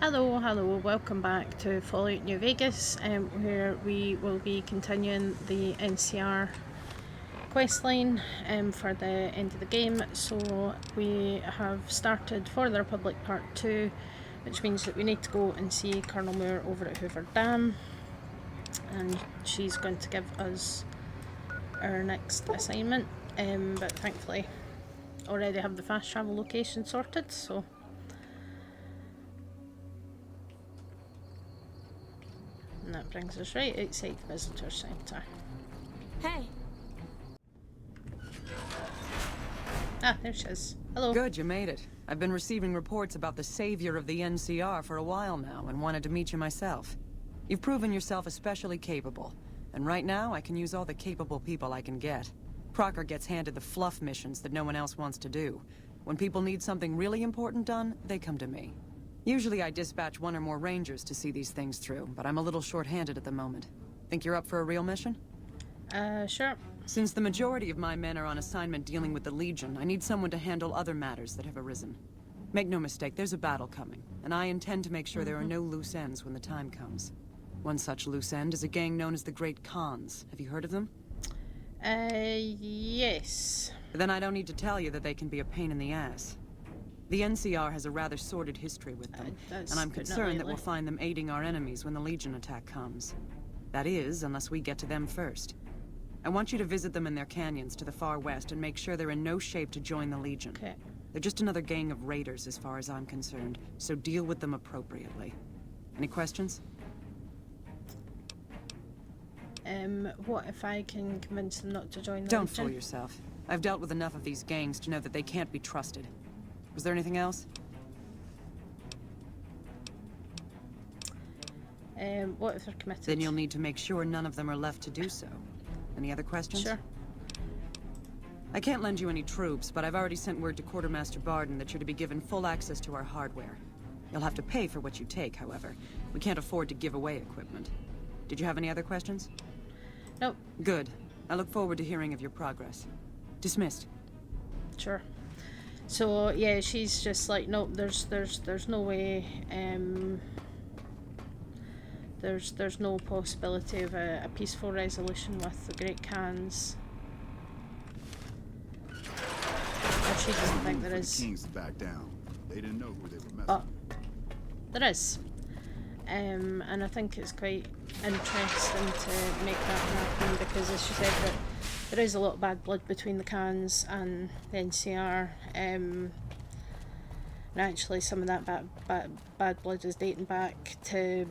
Hello, hello, welcome back to Fallout New Vegas, where we will be continuing the NCR questline for the end of the game. So we have started For the Republic Part 2, which means that we need to go and see Colonel Moore over at Hoover Dam, and she's going to give us our next assignment, but thankfully already have the fast travel location sorted, so and that brings us right outside the visitor centre. Hey. Ah, there she is. Hello. Good, you made it. I've been receiving reports about the savior of the NCR for a while now, and wanted to meet you myself. You've proven yourself especially capable, and right now I can use all the capable people I can get. Crocker gets handed the fluff missions that no one else wants to do. When people need something really important done, they come to me. Usually I dispatch one or more rangers to see these things through, but I'm a little short-handed at the moment. Think you're up for a real mission? Sure. Since the majority of my men are on assignment dealing with the Legion, I need someone to handle other matters that have arisen. Make no mistake, there's a battle coming, and I intend to make sure there are no loose ends when the time comes. One such loose end is a gang known as the Great Khans. Have you heard of them? Yes. Then I don't need to tell you that they can be a pain in the ass. The NCR has a rather sordid history with them, and I'm concerned that we'll find them aiding our enemies when the Legion attack comes. That is, unless we get to them first. I want you to visit them in their canyons to the far west and make sure they're in no shape to join the Legion. Okay. They're just another gang of raiders as far as I'm concerned, so deal with them appropriately. Any questions? What if I can convince them not to join the Don't Legion? fool yourself. I've dealt with enough of these gangs to know that they can't be trusted. Was there anything else? What if they're committed? Then you'll need to make sure none of them are left to do so. Any other questions? Sure. I can't lend you any troops, but I've already sent word to Quartermaster Barden that you're to be given full access to our hardware. You'll have to pay for what you take, however. We can't afford to give away equipment. Did you have any other questions? Nope. Good. I look forward to hearing of your progress. Dismissed. Sure. So yeah, she's just like, nope. There's no way. There's no possibility of a peaceful resolution with the Great Khans. Or she doesn't think there is. The kings back down. They didn't know who they were messing with. There is. And I think it's quite interesting to make that happen because, as she said, that there is a lot of bad blood between the Khans and the NCR. And actually, some of that bad blood is dating back to,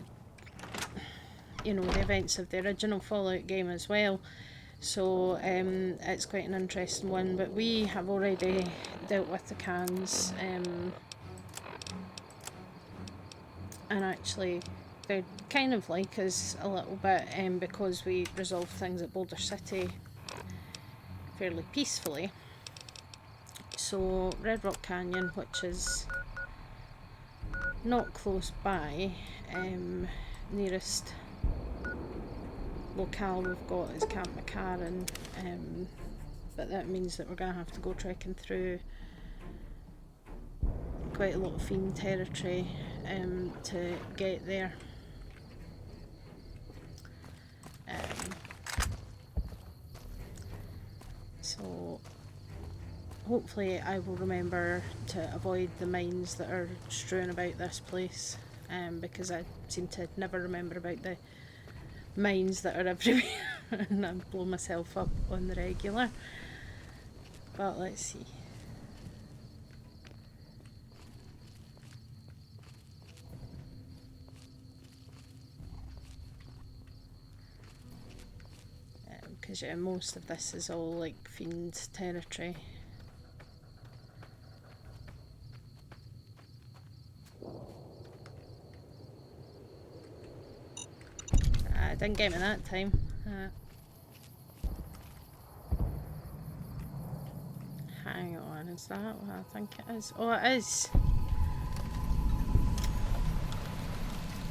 you know, the events of the original Fallout game as well. So it's quite an interesting one. But we have already dealt with the Khans. And actually they kind of like us a little bit because we resolved things at Boulder City fairly peacefully. So Red Rock Canyon, which is not close by, nearest locale we've got is Camp McCarran, but that means that we're going to have to go trekking through quite a lot of Fiend territory to get there. So hopefully I will remember to avoid the mines that are strewn about this place, because I seem to never remember about the mines that are everywhere and I blow myself up on the regular. But let's see. Because yeah, most of this is all like Fiend territory. Didn't get me that time. Hang on, is that what I think it is? Oh, it is.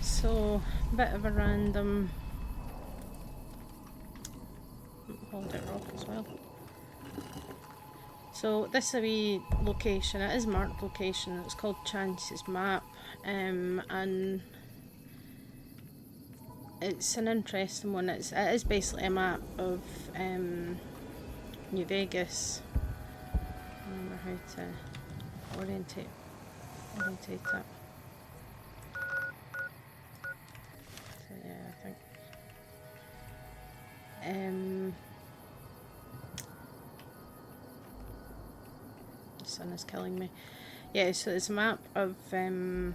So, bit of a random. Hold it rock as well. So this is a wee location. It is marked location. It's called Chance's Map, and it's an interesting one. It is basically a map of New Vegas. I remember how to orientate it. So yeah, I think. The sun is killing me. Yeah, so it's a map of New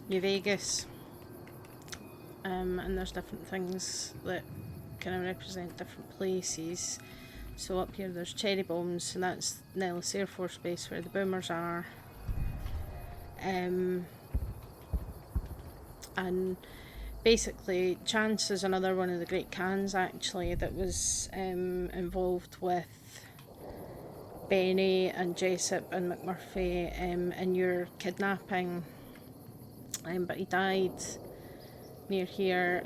Vegas, and there's different things that kind of represent different places. So up here there's Cherry Bombs, and that's Nellis Air Force Base where the boomers are. And basically Chance is another one of the Great Khans actually that was involved with Benny and Jessup and McMurphy in your kidnapping, but he died near here,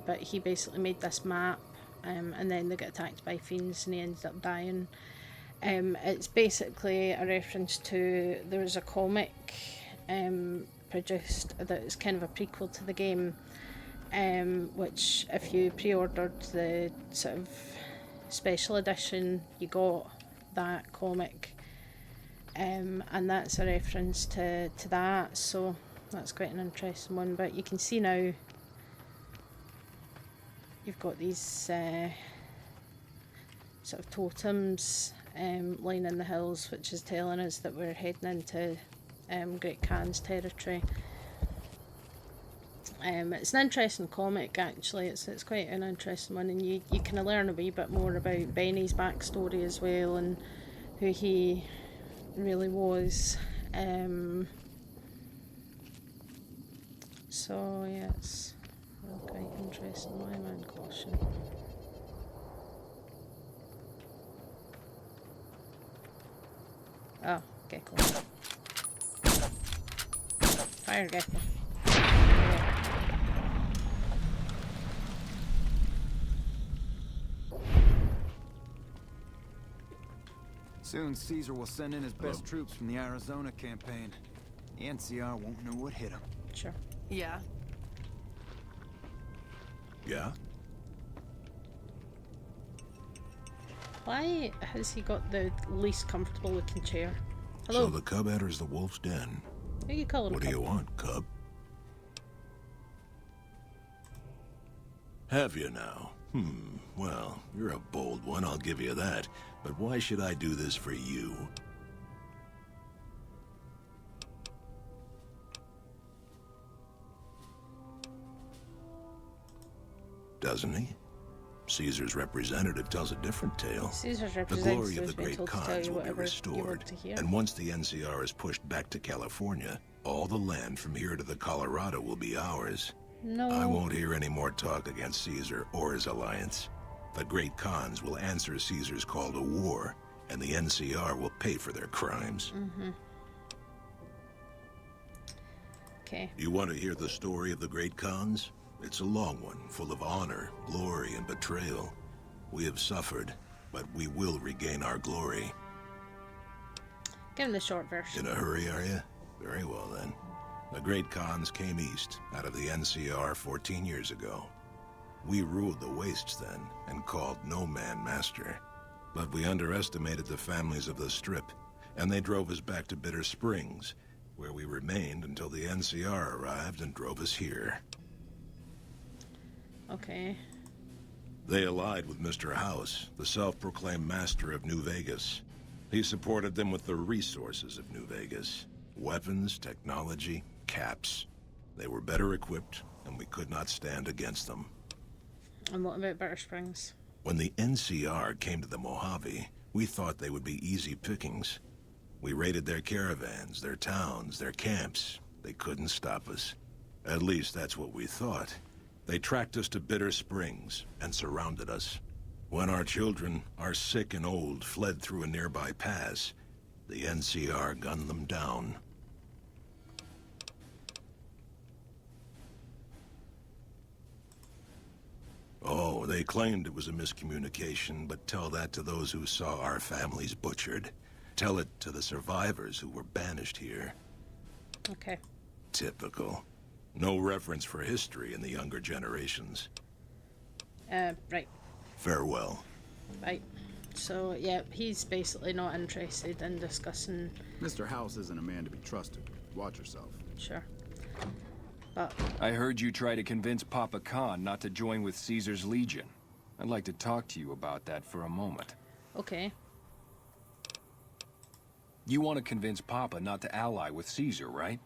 but he basically made this map, and then they got attacked by fiends and he ended up dying. It's basically a reference to, there was a comic produced that is kind of a prequel to the game, which if you pre-ordered the sort of special edition, you got that comic, and that's a reference to that, so that's quite an interesting one. But you can see now you've got these sort of totems lining the hills, which is telling us that we're heading into Great Khan's territory. It's an interesting comic actually. It's quite an interesting one, and you kind of learn a wee bit more about Benny's backstory as well and who he really was. So yeah, it's quite interesting. Why am I in caution? Oh, gecko. Fire gecko. Soon Caesar will send in his best troops from the Arizona campaign. The NCR won't know what hit him. Sure. Yeah? Yeah? Why has he got the least comfortable looking chair? Hello? So the cub enters the wolf's den. Who you call him? What do you want, cub? Have you now? Well, you're a bold one, I'll give you that. But why should I do this for you? Doesn't he? Caesar's representative tells a different tale. Caesar's The representative glory of has the been great told to tell Khans you will be whatever you restored. want to hear. And once the NCR is pushed back to California, all the land from here to the Colorado will be ours. No. I won't hear any more talk against Caesar or his alliance. The great Khans will answer Caesar's call to war, and the NCR will pay for their crimes. Okay. You want to hear the story of the great Khans? It's a long one, full of honor, glory, and betrayal. We have suffered, but we will regain our glory. Give him the short version. In a hurry, are you? Very well, then. The great Khans came east, out of the NCR 14 years ago. We ruled the wastes then, and called no man master. But we underestimated the families of the Strip, and they drove us back to Bitter Springs, where we remained until the NCR arrived and drove us here. Okay. They allied with Mr. House, the self-proclaimed master of New Vegas. He supported them with the resources of New Vegas. Weapons, technology, caps. They were better equipped, and we could not stand against them. And what about Bitter Springs? When the NCR came to the Mojave, we thought they would be easy pickings. We raided their caravans, their towns, their camps. They couldn't stop us. At least that's what we thought. They tracked us to Bitter Springs and surrounded us. When our children, our sick and old, fled through a nearby pass, the NCR gunned them down. Oh, they They claimed it was a miscommunication, but tell that to those who saw our families butchered. Tell it to the survivors who were banished here. Okay. Typical. No reference for history in the younger generations. Right. Farewell. Right. So, yeah, he's basically not interested in discussing... Mr. House isn't a man to be trusted. Watch yourself. Sure. But... I heard you try to convince Papa Khan not to join with Caesar's Legion. I'd like to talk to you about that for a moment. Okay. You want to convince Papa not to ally with Caesar, right?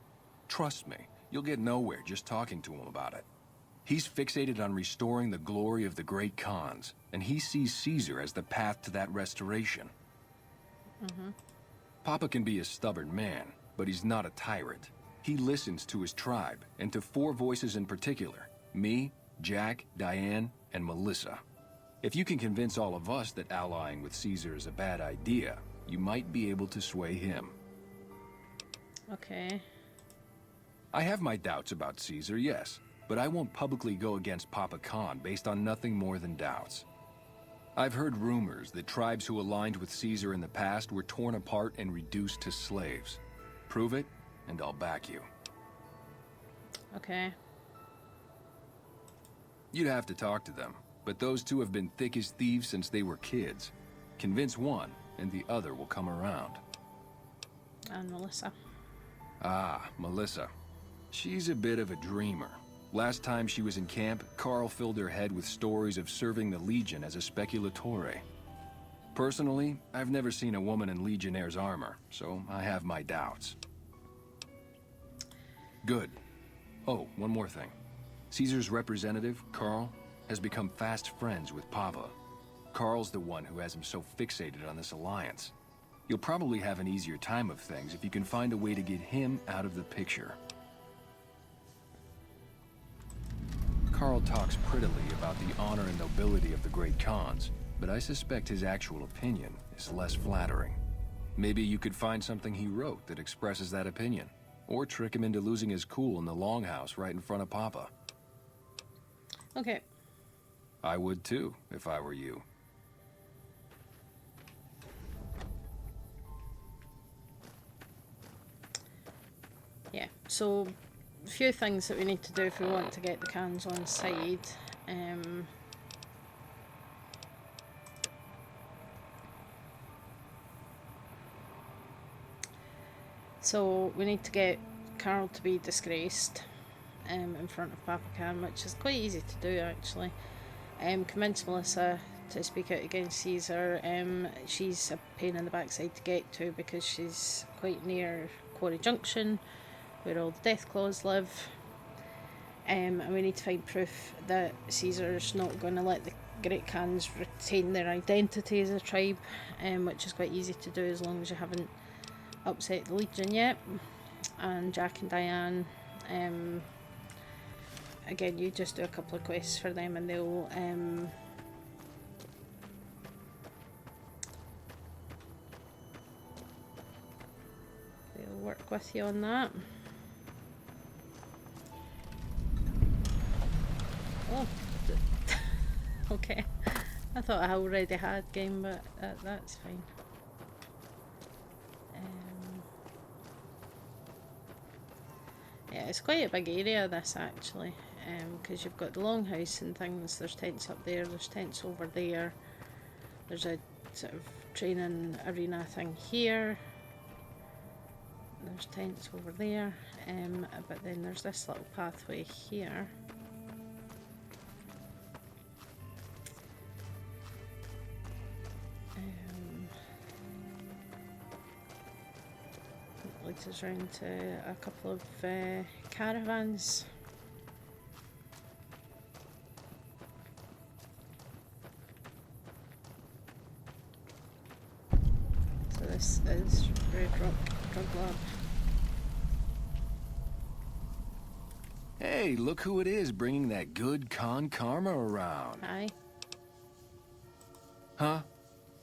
Trust me, you'll get nowhere just talking to him about it. He's fixated on restoring the glory of the great Khans, and he sees Caesar as the path to that restoration. Papa can be a stubborn man, but he's not a tyrant. He listens to his tribe, and to 4 voices in particular: me, Jack, Diane, and Melissa. If you can convince all of us that allying with Caesar is a bad idea, you might be able to sway him. Okay. I have my doubts about Caesar, yes, but I won't publicly go against Papa Khan based on nothing more than doubts. I've heard rumors that tribes who aligned with Caesar in the past were torn apart and reduced to slaves. Prove it, and I'll back you. Okay. You'd have to talk to them, but those 2 have been thick as thieves since they were kids. Convince one, and the other will come around. And Melissa. Ah, Melissa. She's a bit of a dreamer. Last time she was in camp, Carl filled her head with stories of serving the Legion as a speculatore. Personally, I've never seen a woman in Legionnaire's armor, so I have my doubts. Good. Oh, one more thing. Caesar's representative, Carl, has become fast friends with Papa. Carl's the one who has him so fixated on this alliance. You'll probably have an easier time of things if you can find a way to get him out of the picture. Carl talks prettily about the honor and nobility of the great Khans, but I suspect his actual opinion is less flattering. Maybe you could find something he wrote that expresses that opinion, or trick him into losing his cool in the longhouse right in front of Papa. Okay. I would too, if I were you. Yeah, so a few things that we need to do if we want to get the Khans on side. So we need to get Carl to be disgraced in front of Papa Khan, which is quite easy to do actually. Convince Melissa to speak out against Caesar. She's a pain in the backside to get to because she's quite near Quarry Junction, where all the Deathclaws live. And we need to find proof that Caesar's not going to let the Great Khans retain their identity as a tribe, which is quite easy to do as long as you haven't upset the Legion yet. And Jack and Diane, again, you just do a couple of quests for them and they'll work with you on that. Oh, okay. I thought I already had game, but that's fine. Yeah, it's quite a big area, this actually, because you've got the longhouse and things. There's tents up there, there's tents over there, there's a sort of training arena thing here, there's tents over there, but then there's this little pathway here. Leads us round to a couple of caravans. So this is Red Rock Drug Lab. Hey, look who it is bringing that good Khan karma around. Hi. Huh?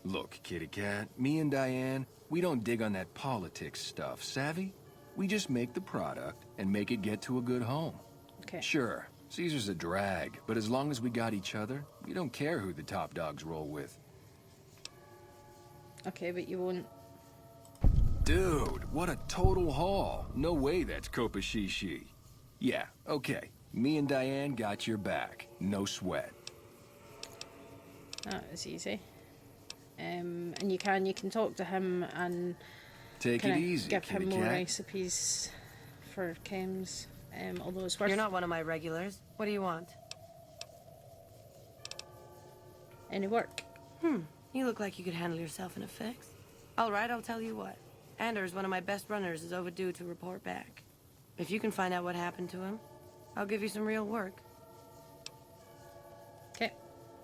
Look, kitty cat, me and Diane, we don't dig on that politics stuff, savvy? We just make the product and make it get to a good home. Okay. Sure, Caesar's a drag, but as long as we got each other, we don't care who the top dogs roll with. Okay, but you won't. Dude, what a total haul. No way that's Kopashishi. Yeah, okay. Me and Diane got your back. No sweat. That was easy. And you can talk to him and Take it easy, give him kitty more cat. recipes for chems. Although it's worth. You're not one of my regulars. What do you want? Any work? You look like you could handle yourself in a fix. All right, I'll tell you what. Anders, one of my best runners, is overdue to report back. If you can find out what happened to him, I'll give you some real work. Okay.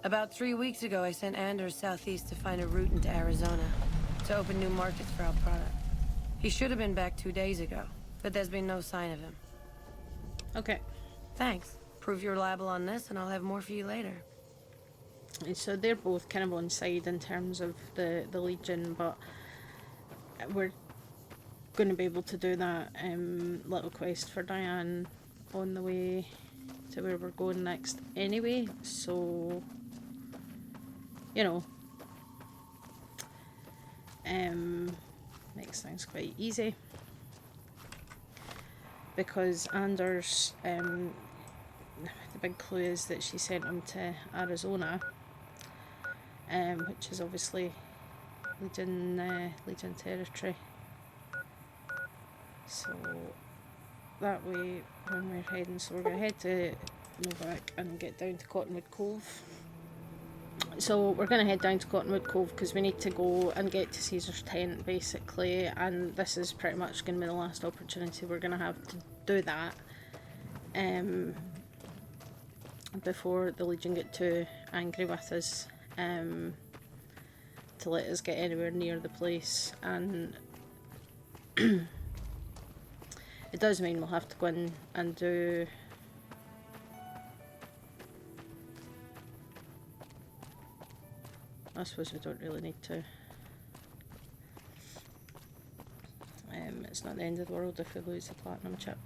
About 3 weeks ago, I sent Anders southeast to find a route into Arizona to open new markets for our product. He should have been back 2 days ago, but there's been no sign of him. Okay. Thanks. Prove you're reliable on this, and I'll have more for you later. And so they're both kind of on side in terms of the Legion, but we're going to be able to do that little quest for Diane on the way to where we're going next anyway, so you know, makes things quite easy because Anders, the big clue is that she sent him to Arizona, which is obviously Legion territory. So that way when we're heading, so we're going to head to Novak and get down to Cottonwood Cove. So we're going to head down to Cottonwood Cove because we need to go and get to Caesar's tent basically, and this is pretty much going to be the last opportunity we're going to have to do that before the Legion get too angry with us to let us get anywhere near the place. And it does mean we'll have to go in and do I suppose we don't really need to. It's not the end of the world if we lose the platinum chip.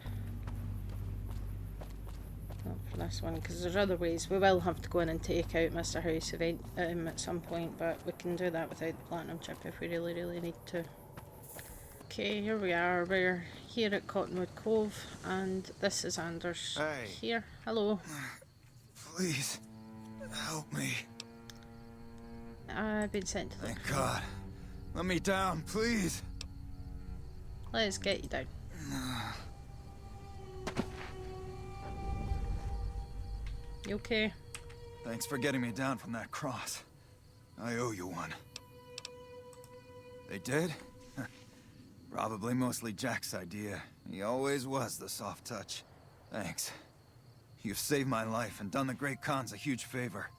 Not for this one, because there's other ways. We will have to go in and take out Mr. House event at some point, but we can do that without the platinum chip if we really, really need to. Okay, here we are. We're here at Cottonwood Cove, and this is Anders. Hey. Here. Hello. Please, help me. I've been sent to look. Thank God. Let me down, please. Let's get you down. You okay? Thanks for getting me down from that cross. I owe you one. They did? Probably mostly Jack's idea. He always was the soft touch. Thanks. You've saved my life and done the Great Khans a huge favor.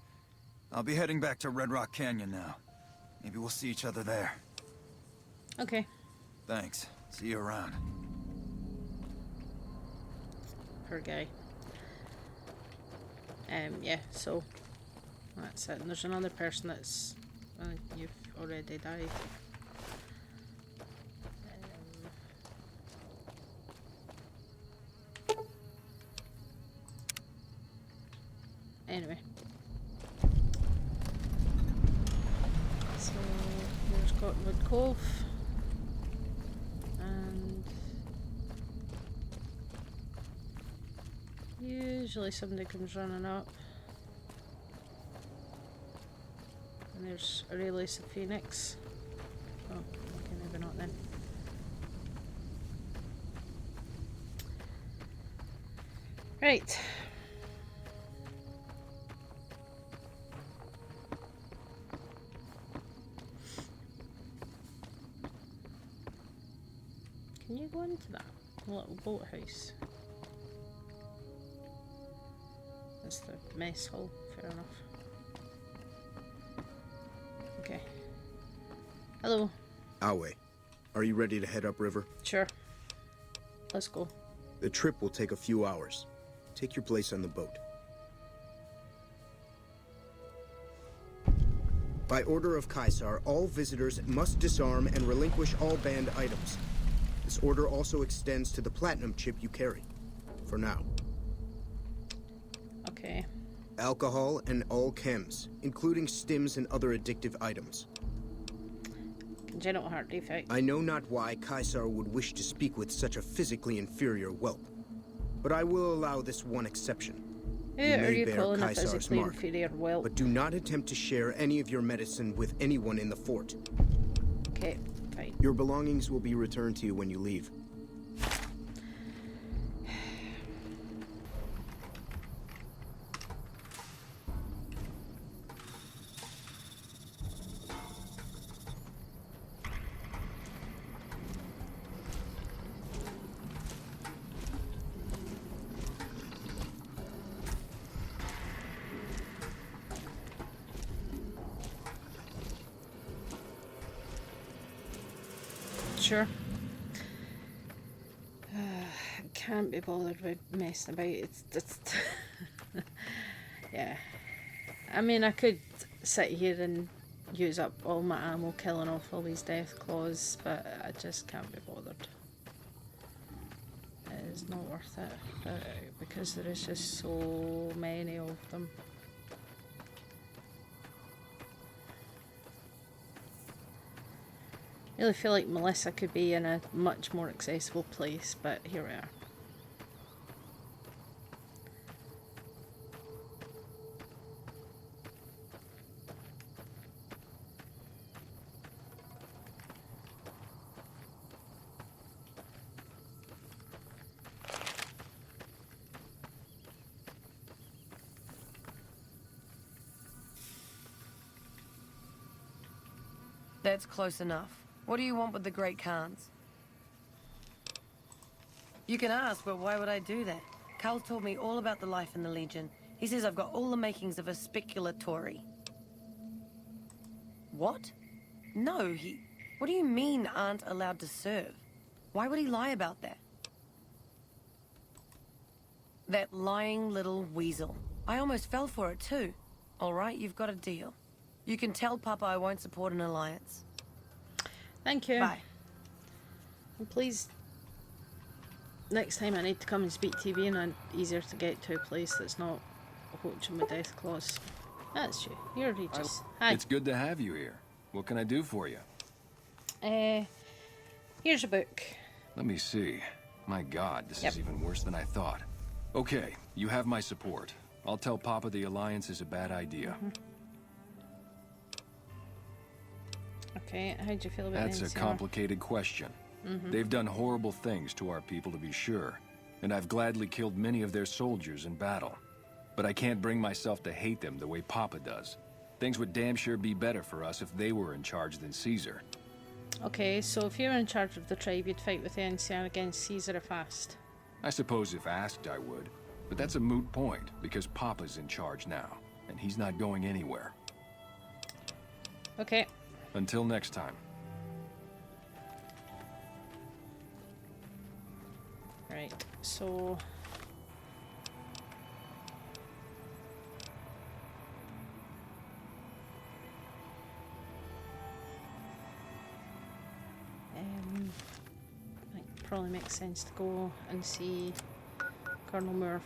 I'll be heading back to Red Rock Canyon now. Maybe we'll see each other there. Okay. Thanks. See you around. Poor guy. Yeah, so that's it. And there's another person that's you've already died. Anyway. So here's Cottonwood Cove. And usually somebody comes running up. And there's Aurelius the Phoenix. Oh, okay, maybe not then. Right. Can you go into that little boathouse? That's the mess hall, fair enough. Okay. Hello. Awe, are you ready to head upriver? Sure. Let's go. The trip will take a few hours. Take your place on the boat. By order of Caesar, all visitors must disarm and relinquish all banned items. This order also extends to the platinum chip you carry. For now. Okay. Alcohol and all chems, including stims and other addictive items. Congenital heart defect. I know not why Caesar would wish to speak with such a physically inferior whelp, but I will allow this one exception. Who You are may you bear calling a Caesar's physically mark, inferior whelp? but do not attempt to share any of your medicine with anyone in the fort. Okay, fine. Your belongings will be returned to you when you leave. Sure. Can't be bothered with messing about. It's just... yeah. I mean, I could sit here and use up all my ammo killing off all these death claws, but I just can't be bothered. It is not worth it, because there is just so many of them. I really feel like Melissa could be in a much more accessible place, but here we are. That's close enough. What do you want with the Great Khans? You can ask, but why would I do that? Carl told me all about the life in the Legion. He says I've got all the makings of a speculatory. What? No, What do you mean aren't allowed to serve? Why would he lie about that? That lying little weasel. I almost fell for it too. All right, you've got a deal. You can tell Papa I won't support an alliance. Thank you. Bye. And please, next time I need to come and speak to you, being easier to get to a place that's not poaching with death claws. That's you. You're Regis. Hi. It's good to have you here. What can I do for you? Here's a book. Let me see. My God, this is even worse than I thought. Okay, you have my support. I'll tell Papa the Alliance is a bad idea. Okay, how do you feel about That's the a NCR? complicated question. They've done horrible things to our people, to be sure, and I've gladly killed many of their soldiers in battle. But I can't bring myself to hate them the way Papa does. Things would damn sure be better for us if they were in charge than Caesar. Okay, so if you were in charge of the tribe, you'd fight with the NCR against Caesar if asked. I suppose if asked, I would. But that's a moot point, because Papa's in charge now, and he's not going anywhere. Okay. Until next time. Right, so... I think it probably makes sense to go and see Colonel Moore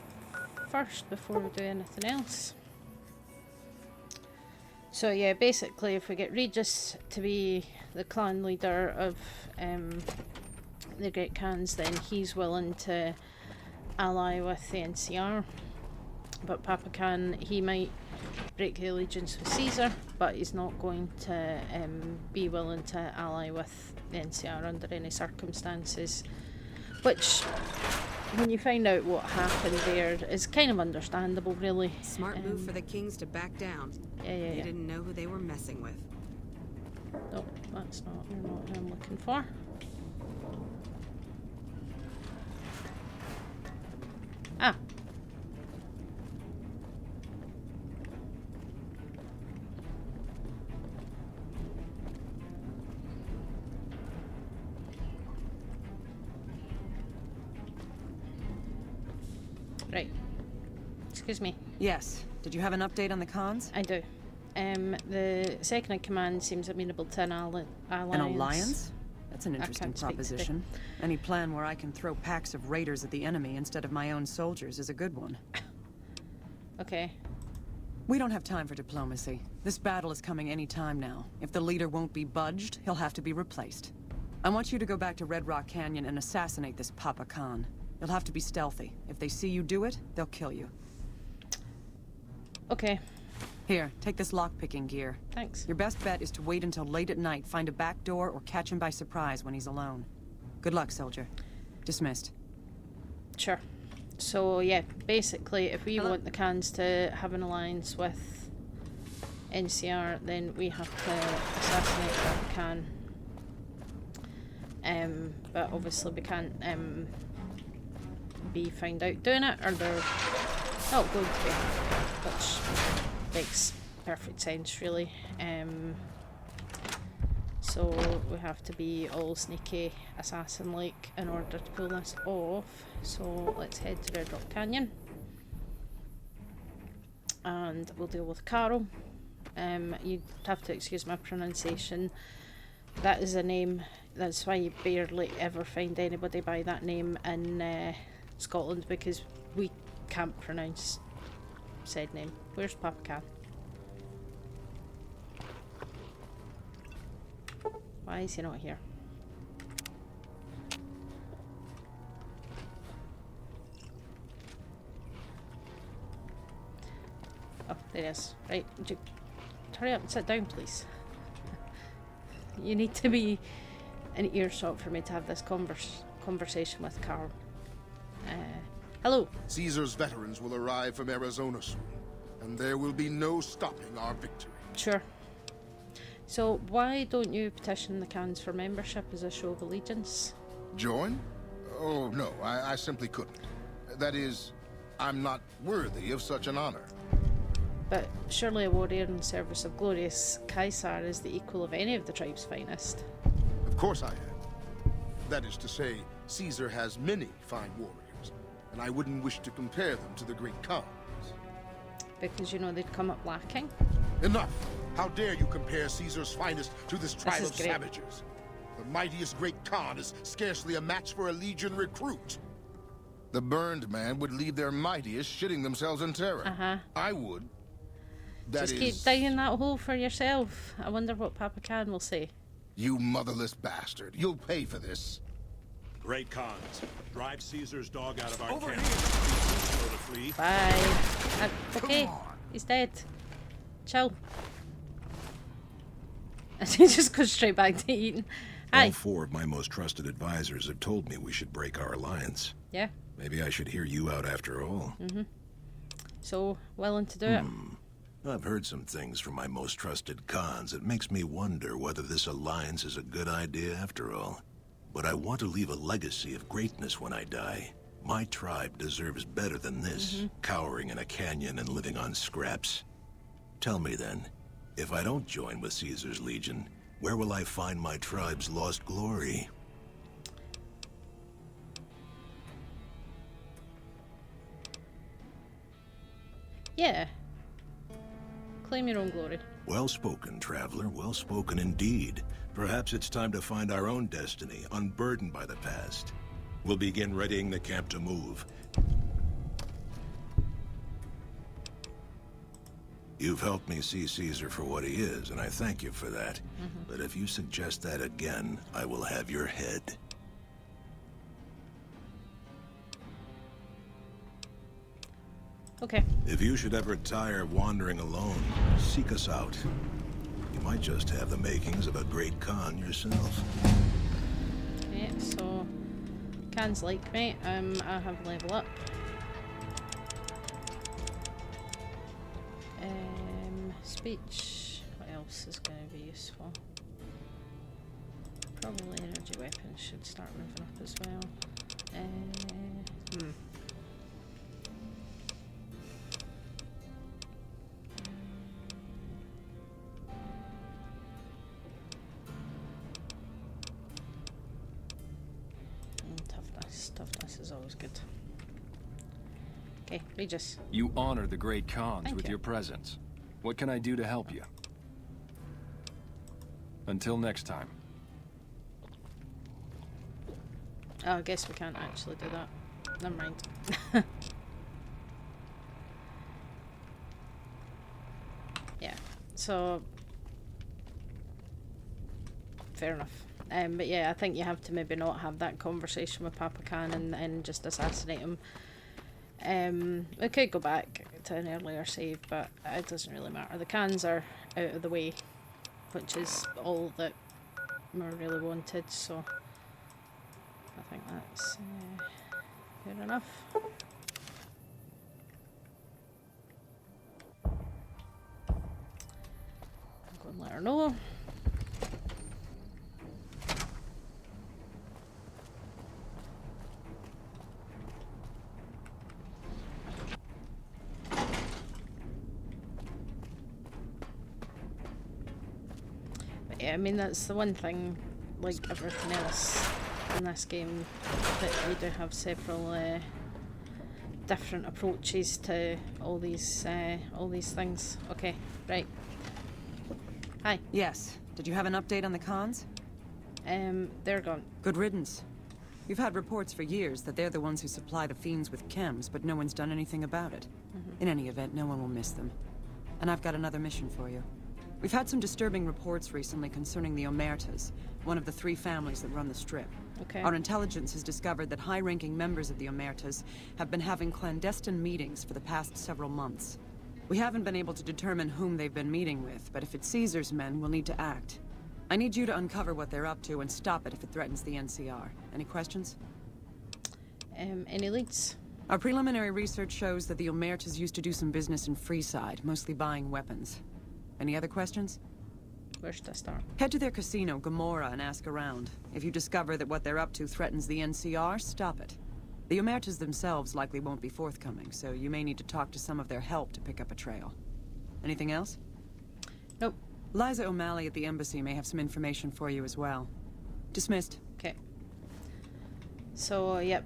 first before we do anything else. So yeah, basically if we get Regis to be the clan leader of the Great Khans, then he's willing to ally with the NCR. But Papa Khan, he might break the allegiance with Caesar, but he's not going to be willing to ally with the NCR under any circumstances. Which, when you find out what happened there, is kind of understandable, really. Smart move for the Kings to back down. Yeah. They didn't know who they were messing with. No, that's not what I'm looking for. Ah. Right. Excuse me. Yes. Did you have an update on the cons? I do. The second in command seems amenable to an alliance. An alliance? That's an interesting can't speak proposition. Any plan where I can throw packs of raiders at the enemy instead of my own soldiers is a good one. Okay. We don't have time for diplomacy. This battle is coming any time now. If the leader won't be budged, he'll have to be replaced. I want you to go back to Red Rock Canyon and assassinate this Papa Khan. You'll have to be stealthy. If they see you do it, they'll kill you. Okay. Here, take this lockpicking gear. Thanks. Your best bet is to wait until late at night, find a back door, or catch him by surprise when he's alone. Good luck, soldier. Dismissed. Sure. So, yeah, basically, if we want the Khans to have an alliance with NCR, then we have to assassinate Papa Khan. But obviously we can't be found out doing it, or they're not going to be, which makes perfect sense, really. So we have to be all sneaky assassin-like in order to pull this off. So let's head to Red Rock Canyon, and we'll deal with Carl. You'd have to excuse my pronunciation. That is a name, that's why you barely ever find anybody by that name in Scotland, because we can't pronounce said name. Where's Papa Khan? Why is he not here? Oh, there he is. Right, would you hurry up and sit down, please? You need to be in earshot for me to have this conversation with Carl. Hello. Caesar's veterans will arrive from Arizona soon, and there will be no stopping our victory. Sure. So why don't you petition the Khans for membership as a show of allegiance? Join? Oh, no, I simply couldn't. That is, I'm not worthy of such an honor. But surely a warrior in service of glorious Caesar is the equal of any of the tribe's finest. Of course I am. That is to say, Caesar has many fine warriors, and I wouldn't wish to compare them to the great Khans. Because you know they'd come up lacking? Enough! How dare you compare Caesar's finest to this tribe This of is great. savages? The mightiest great Khan is scarcely a match for a legion recruit. The burned man would leave their mightiest shitting themselves in terror. Uh-huh. I would. That Just is, keep digging that hole for yourself. I wonder what Papa Khan will say. you motherless bastard. You'll pay for this. Great Khans, drive Caesar's dog out of our camp. Slow to flee. Bye. Okay, he's dead. Chill. He just goes straight back to eating. Hi. All four of my most trusted advisors have told me we should break our alliance. Yeah. Maybe I should hear you out after all. So, willing to do it. I've heard some things from my most trusted Khans that makes me wonder whether this alliance is a good idea after all. But I want to leave a legacy of greatness when I die. My tribe deserves better than this, cowering in a canyon and living on scraps. Tell me then, if I don't join with Caesar's legion, where will I find my tribe's lost glory? Yeah. Claim your own glory. Well spoken, traveler, well spoken indeed. Perhaps it's time to find our own destiny, unburdened by the past. We'll begin readying the camp to move. You've helped me see Caesar for what he is, and I thank you for that. But if you suggest that again, I will have your head. Okay. If you should ever tire of wandering alone, seek us out. You might just have the makings of a great Khan yourself. Okay, so Khans like me. I have level up. Speech. What else is going to be useful? Probably energy weapons should start moving up as well. Toughness is always good. Okay, Regis. You honor the great Khans Thank with you. your presence. What can I do to help you? Until next time. Oh, I guess we can't actually do that. Never mind. So fair enough. But yeah, I think you have to maybe not have that conversation with Papa Khan and just assassinate him. We could go back to an earlier save, but it doesn't really matter. The cans are out of the way, which is all that we really wanted, so I think that's good enough. I'll go and let her know. Yeah, I mean, that's the one thing, like everything else in this game, that you do have several different approaches to all these things. Okay, right. Hi. Yes. Did you have an update on the cons? They're gone. Good riddance. We've had reports for years that they're the ones who supply the fiends with chems, but no one's done anything about it. In any event, no one will miss them. And I've got another mission for you. We've had some disturbing reports recently concerning the Omertas, one of the 3 families that run the Strip. Okay. Our intelligence has discovered that high-ranking members of the Omertas have been having clandestine meetings for the past several months. We haven't been able to determine whom they've been meeting with, but if it's Caesar's men, we'll need to act. I need you to uncover what they're up to and stop it if it threatens the NCR. Any questions? Any leads? Our preliminary research shows that the Omertas used to do some business in Freeside, mostly buying weapons. Any other questions? Where should I start? Head to their casino, Gomorrah, and ask around. If you discover that what they're up to threatens the NCR, stop it. The Omertas themselves likely won't be forthcoming, so you may need to talk to some of their help to pick up a trail. Anything else? Nope. Liza O'Malley at the embassy may have some information for you as well. Dismissed. Okay. So, yep.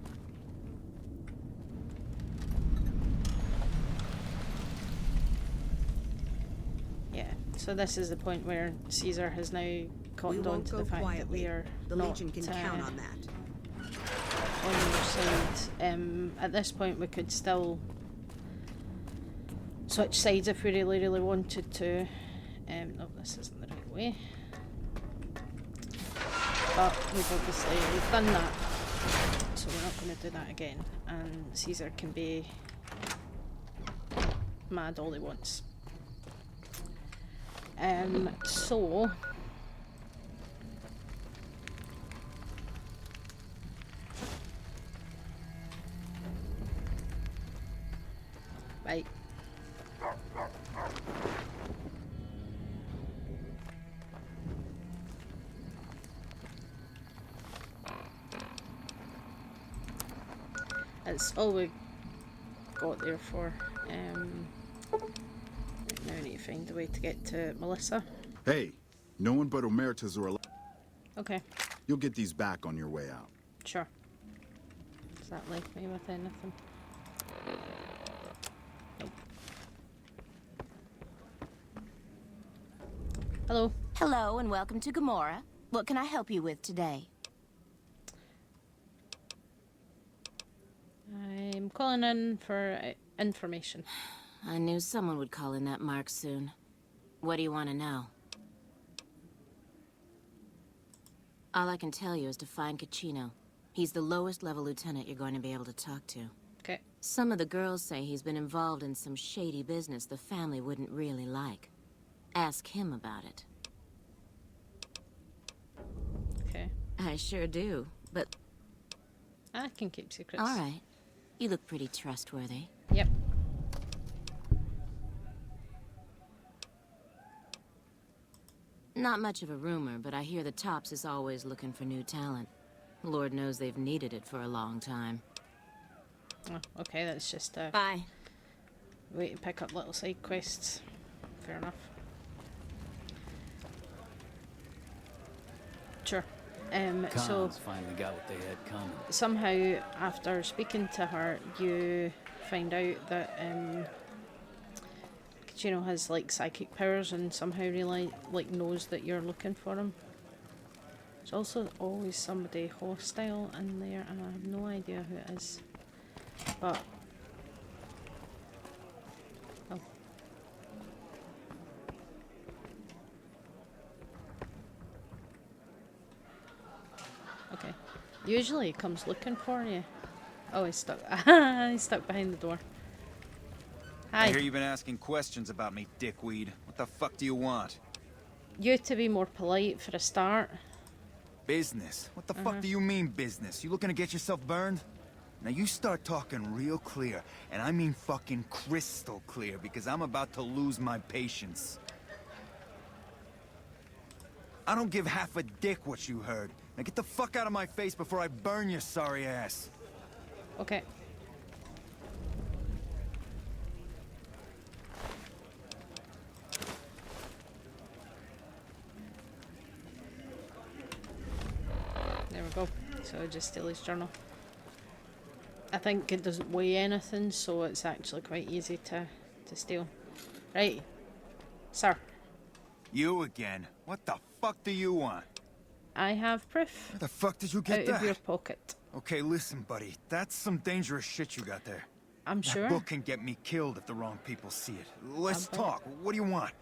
Yeah, so this is the point where Caesar has now cottoned on to the fact that we are the not Legion can count on that. on your side. At this point we could still switch sides if we really, really wanted to. No, this isn't the right way. But we've done that, so we're not going to do that again. And Caesar can be mad all he wants. So right. That's all we got there for. Now I need to find a way to get to Melissa. Hey, no one but Omertas are allowed. Okay. You'll get these back on your way out. Sure. Does that leave me with anything? Nope. Hello. Hello and welcome to Gomorrah. What can I help you with today? I'm calling in for information. I knew someone would call in that mark soon. What do you want to know? All I can tell you is to find Caccino. He's the lowest level lieutenant you're going to be able to talk to. Okay. Some of the girls say he's been involved in some shady business the family wouldn't really like. Ask him about it. Okay. I sure do, but... I can keep secrets. All right. You look pretty trustworthy. Yep. Not much of a rumor, but I hear the Tops is always looking for new talent. Lord knows they've needed it for a long time. Oh, okay, that's just Bye. way to pick up little side quests. Fair enough. Sure. So finally got what they had coming. somehow after speaking to her, you find out that Caccino has like psychic powers and somehow really like knows that you're looking for him. There's also always somebody hostile in there, and I have no idea who it is. But oh. Usually he comes looking for you. Oh, he's stuck. He's stuck behind the door. I Hi. hear you've been asking questions about me, dickweed. What the fuck do you want? You to be more polite for a start. Business? What the fuck do you mean business? You looking to get yourself burned? Now you start talking real clear, and I mean fucking crystal clear, because I'm about to lose my patience. I don't give half a dick what you heard. Now get the fuck out of my face before I burn your sorry ass. Okay. There we go. So I just steal his journal. I think it doesn't weigh anything, so it's actually quite easy to steal. Right. Sir. You again? What the fuck do you want? I have proof. Where the fuck did you get out that? of your pocket. Okay, listen, buddy. That's some dangerous shit you got there. I'm sure. That book can get me killed if the wrong people see it. Let's talk. What do you want?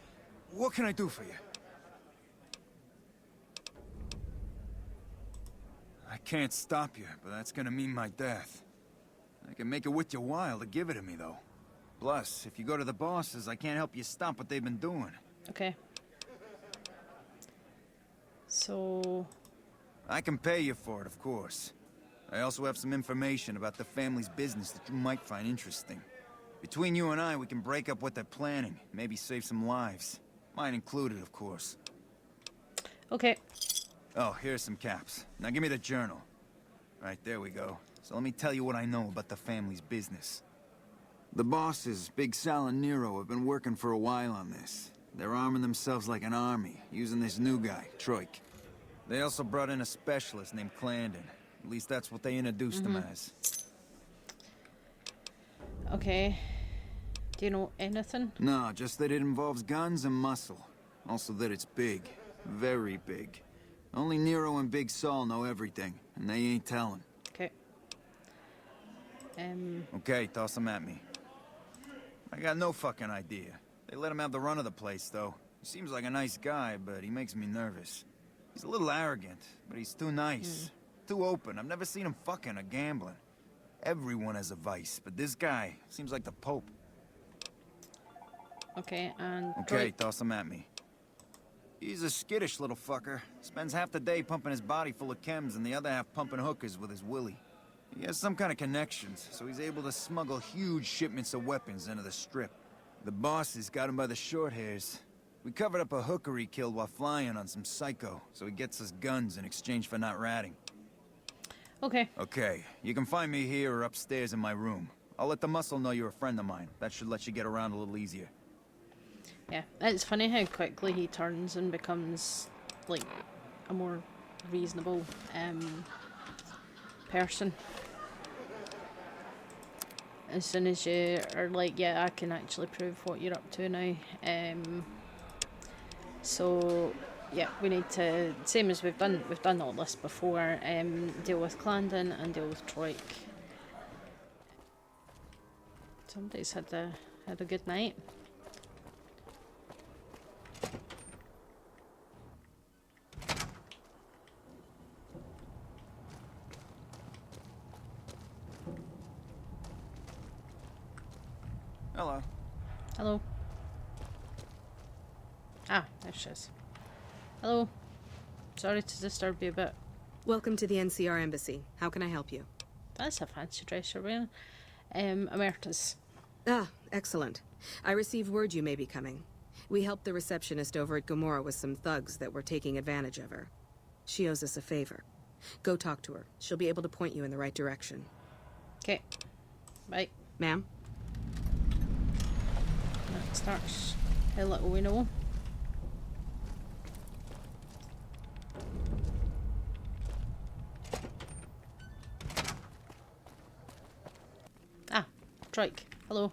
What can I do for you? I can't stop you, but that's gonna mean my death. I can make it worth your while to give it to me, though. Plus, if you go to the bosses, I can't help you stop what they've been doing. Okay. So... I can pay you for it, of course. I also have some information about the family's business that you might find interesting. Between you and I, we can break up what they're planning. Maybe save some lives. Mine included, of course. Okay. Oh, here's some caps. Now give me the journal. Right, there we go. So let me tell you what I know about the family's business. The bosses, Big Sal and Nero, have been working for a while on this. They're arming themselves like an army, using this new guy, Troik. They also brought in a specialist named Clandon. At least that's what they introduced him as. Okay. Do you know anything? No, just that it involves guns and muscle. Also that it's big. Very big. Only Nero and Big Saul know everything, and they ain't telling. Okay. Okay, toss them at me. I got no fucking idea. They let him have the run of the place, though. He seems like a nice guy, but he makes me nervous. He's a little arrogant, but he's too nice. Too open. I've never seen him fucking or gambling. Everyone has a vice, but this guy seems like the Pope. Okay, and... Okay, toss him at me. He's a skittish little fucker. Spends half the day pumping his body full of chems and the other half pumping hookers with his willy. He has some kind of connections, so he's able to smuggle huge shipments of weapons into the Strip. The bosses got him by the short hairs. We covered up a hooker he killed while flying on some psycho, so he gets us guns in exchange for not ratting. Okay. Okay, you can find me here or upstairs in my room. I'll let the muscle know you're a friend of mine. That should let you get around a little easier. Yeah, it's funny how quickly he turns and becomes, like, a more reasonable, person. As soon as you are like, yeah, I can actually prove what you're up to now. So, yeah, we need to, same as we've done all this before, deal with Clandon and deal with Troik. Somebody's had a good night. Hello. Hello. Ah, there she is. Hello. Sorry to disturb you, but... Welcome to the NCR Embassy. How can I help you? That's a fancy dress you're wearing. Omertas. Ah, excellent. I received word you may be coming. We helped the receptionist over at Gomorrah with some thugs that were taking advantage of her. She owes us a favor. Go talk to her. She'll be able to point you in the right direction. Okay. Bye. Ma'am? That starts how little we know. Ah, Troik. Hello.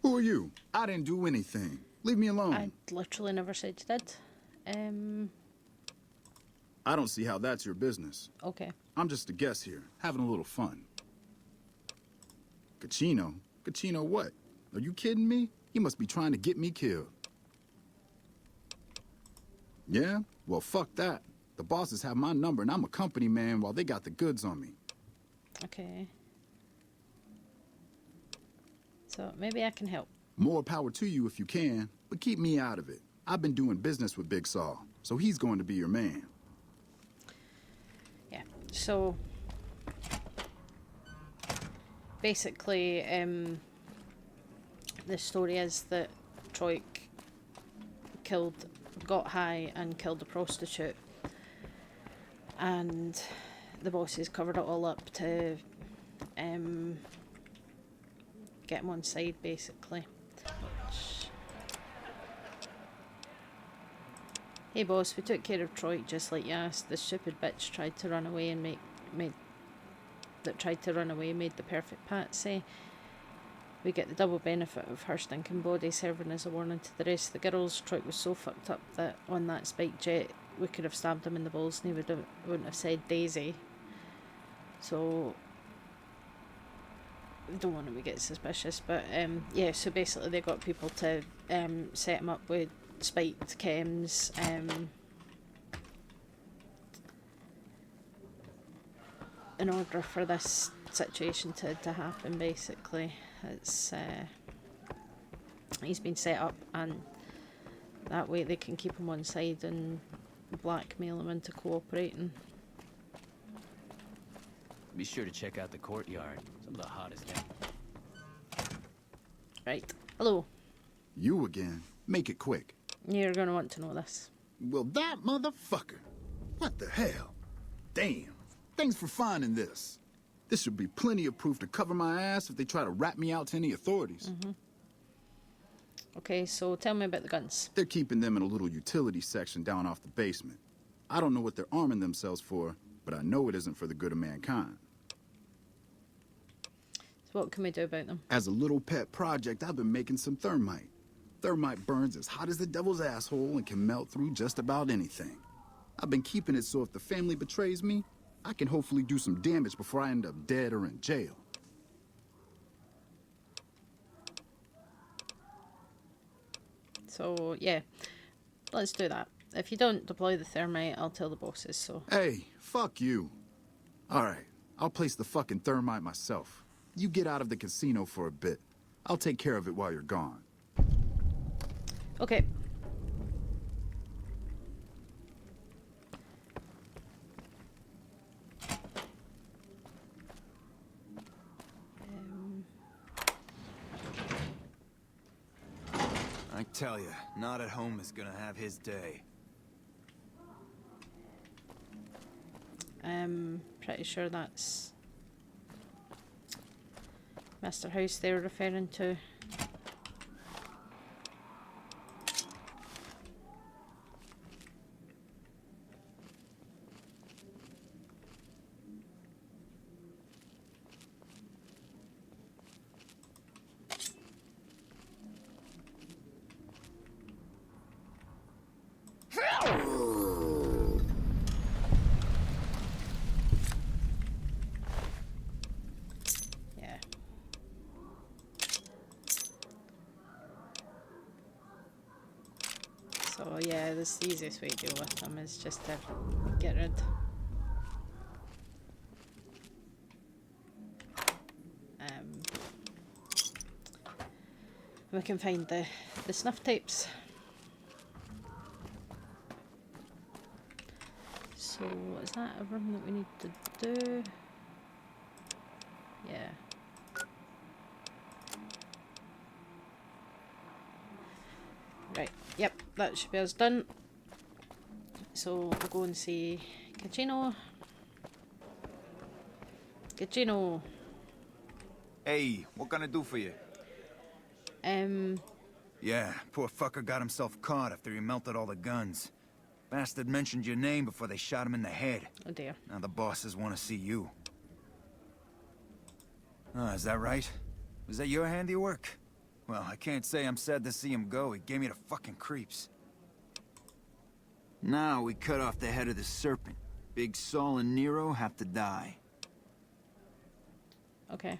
Who are you? I didn't do anything. Leave me alone. I literally never said you did. I don't see how that's your business. Okay. I'm just a guest here, having a little fun. Cachino? Cachino what? Are you kidding me? He must be trying to get me killed. Yeah? Well, fuck that. The bosses have my number, and I'm a company man while they got the goods on me. Okay. So maybe I can help. More power to you if you can, but keep me out of it. I've been doing business with Big Saul, so he's going to be your man. Yeah, so basically, the story is that Troik got high and killed a prostitute, and the bosses covered it all up to get him on side, basically. Hey boss, we took care of Troik just like you asked. The stupid bitch tried to run away and made the perfect patsy. We get the double benefit of her stinking body serving as a warning to the rest of the girls. Troik was so fucked up that on that spike jet we could have stabbed him in the balls and he wouldn't have said Daisy. So I don't want him to get suspicious, but yeah, so basically they got people to set him up with spiked chems, in order for this situation to happen. Basically, it's he's been set up, and that way they can keep him on side and blackmail him into cooperating. Be sure to check out the courtyard. Some of the hottest in. Right. Hello. You again. Make it quick. You're gonna want to know this. Well, that motherfucker. What the hell? Damn. Thanks for finding this. This should be plenty of proof to cover my ass if they try to rat me out to any authorities. Mm-hmm. Okay, so tell me about the guns. They're keeping them in a little utility section down off the basement. I don't know what they're arming themselves for, but I know it isn't for the good of mankind. So what can we do about them? As a little pet project, I've been making some thermite. Thermite burns as hot as the devil's asshole and can melt through just about anything. I've been keeping it so if the family betrays me, I can hopefully do some damage before I end up dead or in jail. So, yeah, let's do that. If you don't deploy the thermite, I'll tell the bosses, so... Hey, fuck you. Alright, I'll place the fucking thermite myself. You get out of the casino for a bit. I'll take care of it while you're gone. Okay. I tell you, not at home is gonna have his day. Pretty sure that's Mr. House they were referring to. So yeah, this is the easiest way to deal with them is just to get rid. We can find the snuff tapes. So is that everything that we need to do? Yeah. Right, yep, that should be us done. So we'll go and see Gacino. Gacino. Hey, what can I do for you? Yeah, poor fucker got himself caught after he melted all the guns. Bastard mentioned your name before they shot him in the head. Oh dear. Now the bosses want to see you. Oh, is that right? Was that your handiwork? Well, I can't say I'm sad to see him go. He gave me the fucking creeps. Now we cut off the head of the serpent. Big Saul and Nero have to die. Okay.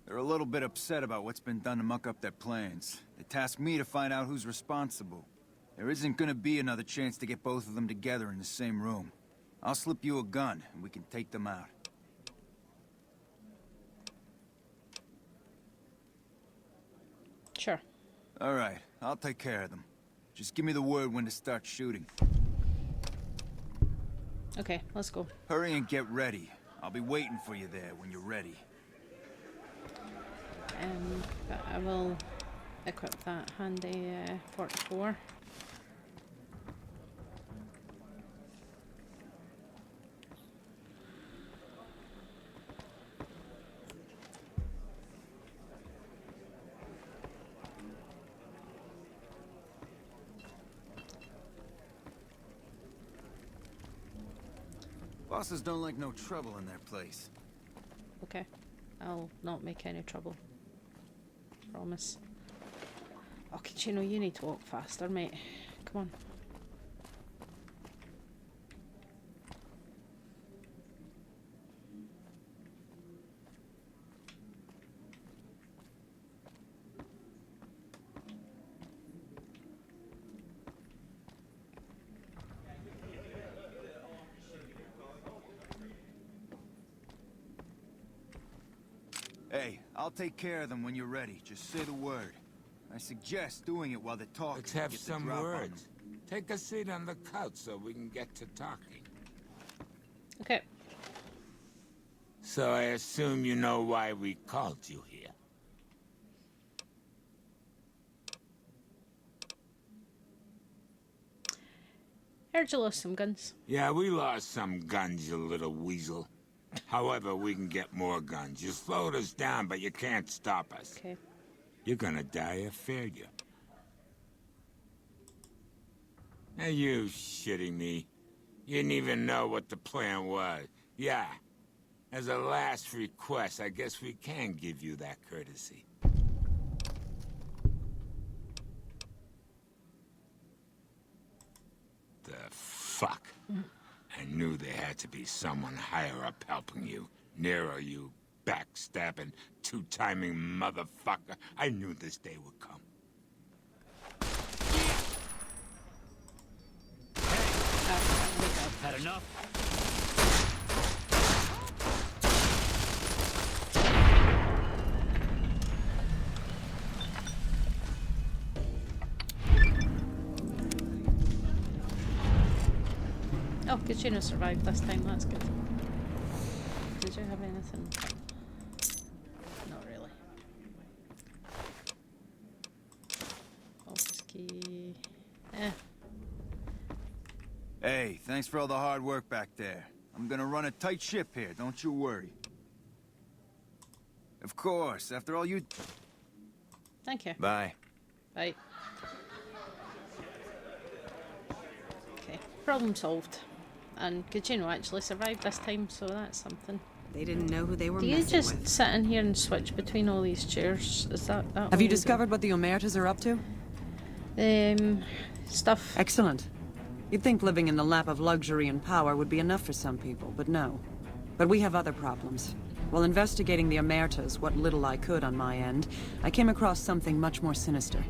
They're a little bit upset about what's been done to muck up their plans. They tasked me to find out who's responsible. There isn't gonna be another chance to get both of them together in the same room. I'll slip you a gun, and we can take them out. Sure. All right, I'll take care of them. Just give me the word when to start shooting. Okay, let's go. Hurry and get ready. I'll be waiting for you there when you're ready. But I will equip that handy 44. Bosses don't like no trouble in their place. Okay, I'll not make any trouble. Promise. Oh, Kachino, you need to walk faster, mate. Come on. Hey, I'll take care of them when you're ready. Just say the word. I suggest doing it while they're talking. Let's have Get the some drop on words. them. Take a seat on the couch so we can get to talking. Okay. So I assume you know why we called you here. Heard you lost some guns. Yeah, we lost some guns, you little weasel. However, we can get more guns. You slowed us down, but you can't stop us. Okay. You're gonna die of failure. Are you shitting me? You didn't even know what the plan was. Yeah. As a last request, I guess we can give you that courtesy. The fuck? I knew there had to be someone higher up helping you. Nero, you backstabbing, two-timing motherfucker. I knew this day would come. Had enough? Oh, Kachino survived this time, that's good. Did you have anything? Not really. Office key. Hey, thanks for all the hard work back there. I'm gonna run a tight ship here, don't you worry. Of course, after all you... Thank you. Bye. Bye. Okay, problem solved. And Kachino actually survived this time, so that's something. They didn't know who they were Do you messing just with. sit in here and switch between all these chairs? Is that Have you discovered what the Omertas are up to? Stuff. Excellent. You'd think living in the lap of luxury and power would be enough for some people, but no. But we have other problems. While investigating the Omertas, what little I could on my end, I came across something much more sinister.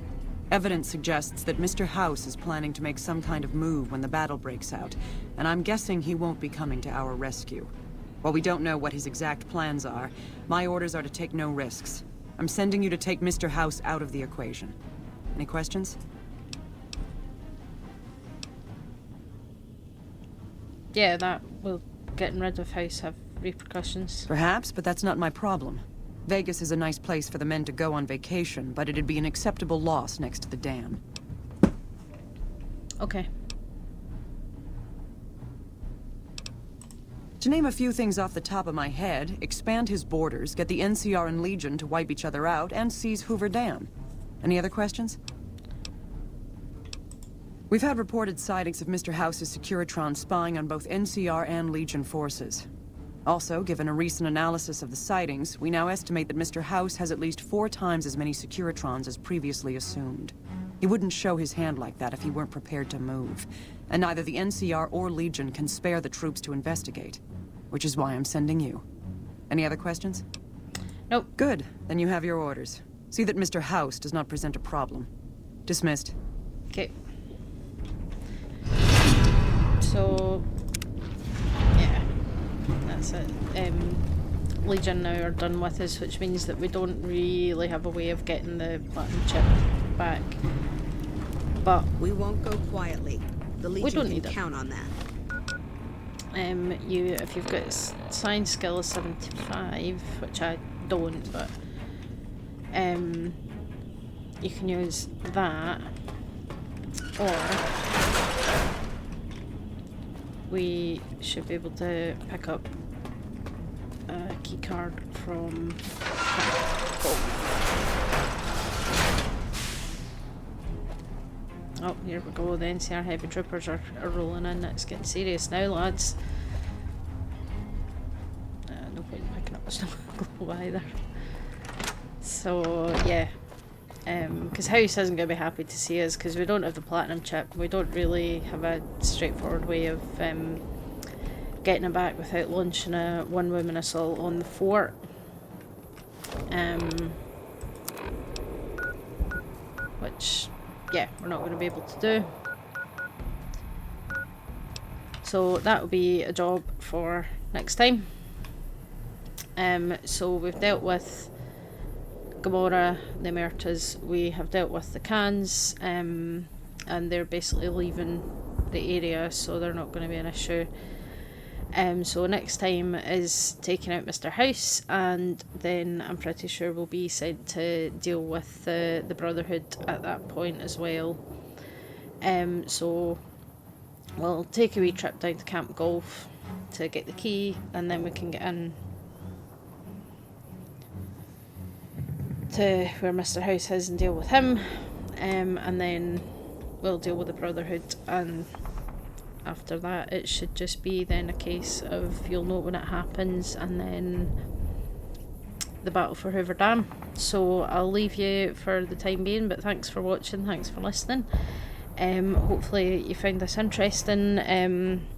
Evidence suggests that Mr. House is planning to make some kind of move when the battle breaks out, and I'm guessing he won't be coming to our rescue. While we don't know what his exact plans are, my orders are to take no risks. I'm sending you to take Mr. House out of the equation. Any questions? Yeah, that will getting rid of House have repercussions. Perhaps, but that's not my problem. Vegas is a nice place for the men to go on vacation, but it'd be an acceptable loss next to the dam. Okay. To name a few things off the top of my head, expand his borders, get the NCR and Legion to wipe each other out, and seize Hoover Dam. Any other questions? We've had reported sightings of Mr. House's Securitron spying on both NCR and Legion forces. Also, given a recent analysis of the sightings, we now estimate that Mr. House has at least 4 times as many Securitrons as previously assumed. He wouldn't show his hand like that if he weren't prepared to move. And neither the NCR or Legion can spare the troops to investigate. Which is why I'm sending you. Any other questions? Nope. Good. Then you have your orders. See that Mr. House does not present a problem. Dismissed. Okay. So, that's it. Legion now are done with us, which means that we don't really have a way of getting the platinum chip back. But we won't go quietly. The Legion can count on that. If you've got science skill of 75, which I don't, but you can use that, or we should be able to pick up a key card from Oh, here we go, the NCR heavy troopers are rolling in. It's getting serious now, lads. No point in picking up the snow globe either. So, yeah. Because House isn't going to be happy to see us because we don't have the platinum chip. We don't really have a straightforward way of getting it back without launching a one-woman assault on the fort. Which, yeah, we're not going to be able to do. So that will be a job for next time. So we've dealt with Gamora, the Omertas, we have dealt with the cans, and they're basically leaving the area, so they're not going to be an issue. So next time is taking out Mr. House, and then I'm pretty sure we'll be sent to deal with the Brotherhood at that point as well. So we'll take a wee trip down to Camp Golf to get the key, and then we can get in to where Mr. House is and deal with him, and then we'll deal with the Brotherhood, and after that it should just be then a case of you'll know when it happens, and then the battle for Hoover Dam. So I'll leave you for the time being, but thanks for watching, thanks for listening. Hopefully you found this interesting, and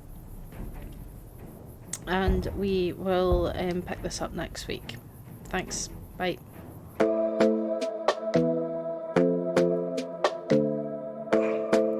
we will pick this up next week. Thanks, bye.